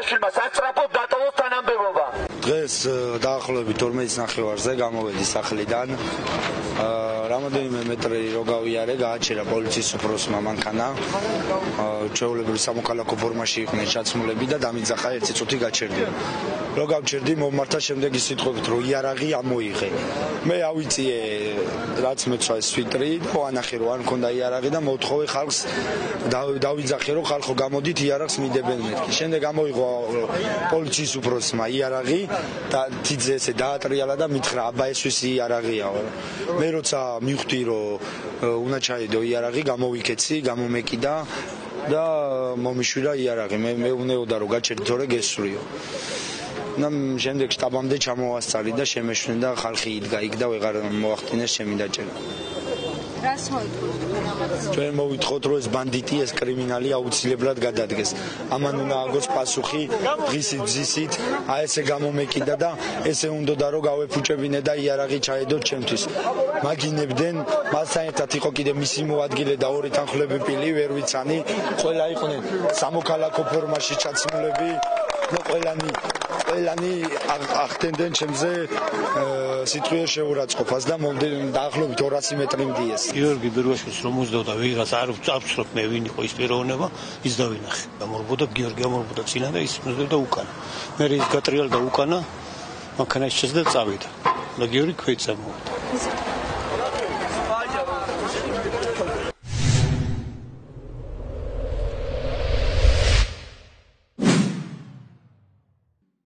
ჭეშვილმა სასწრაფოდ დატოვოს თანამდებობა. დღეს დაახლოებით 12:30-ზე გამოვედი სახლიდან. რამოდენიმე მეტრი რო გავიარე, გააჩერა პოლიციის უფროსმა მანქანა. ჩვეულებრივ სამოქალაქო ფორმაში იყვნენ ჩაცმულები და დამიძახა 1 წუთი გაჩერდი. რო გავჩერდი, მომმართა შემდეგი სიტყვებით, რომ იარაღი ამოიღე. მე ავიწიე რაც მეცვა სვიტრი, ვანახე რომ არ მქონდა იარაღი და მოვთხოვე ხალხს დავიძახე რომ ხალხო გამოდით იარაღს მიდებენ მეთქი. შემდეგ ამოიღო პოლიციის უფროსმა იარაღი და თიძე ესე დაატრიალა და მითხრა აბა ეს ვისი იარაღიაო. მე როცა მივხვდი რომ უნდა ჩაედო იარაღი, გამოვიქეცი, გამომეკიდა და მომიშვირა იარაღი. მე უნეოდა რომ გაჩერდი თორე გესურიო. შემდეგ შტაბამდე ჩამოვასწარი და შემეშვნენ და ხალხი იდგა იქ და ვეღარ მოახდინეს ჩემი დაჭერა. რას მოითხოვთ? ჩვენ მოვითხოვთ რომ ეს ბანდიტი, ეს კრიმინალი აუცილებლად გადადგეს. ამან უნდა აგოს პასუხი დღისით ძისით, ესე გამომეკიდა და ესე უნდა რომ გავეფუჭებინე და იარაღი ჩაედოთ ჩემთვის. მაგინებდნენ, მასთან ერთად იყო კიდე მისი მოადგილე და 2 თანხმლები ვერ ვიცანი, ყველა იყვნენ სამოქალაქო ფორმაში ჩაცმულები. ყველანი ახდენდნენ ჩემზე სიტყვიერ შეურაცხყოფას და დაახლოებით 200 მეტრი მდიეს. გიორგი ბირვაშვილს რომ უძდოდა ვიღაც არ ვწავსროთ მე ვინ იყო ის პიროვნება, ის დავინახე. გამორბოდა გიორგი გამორბოდა წინა და ის უძდოდა უკანა. მე ის გატრიალდა უკანა, მანქანაში შეძდა წავიდა. და გიორგი ქვეით წამოვიდა.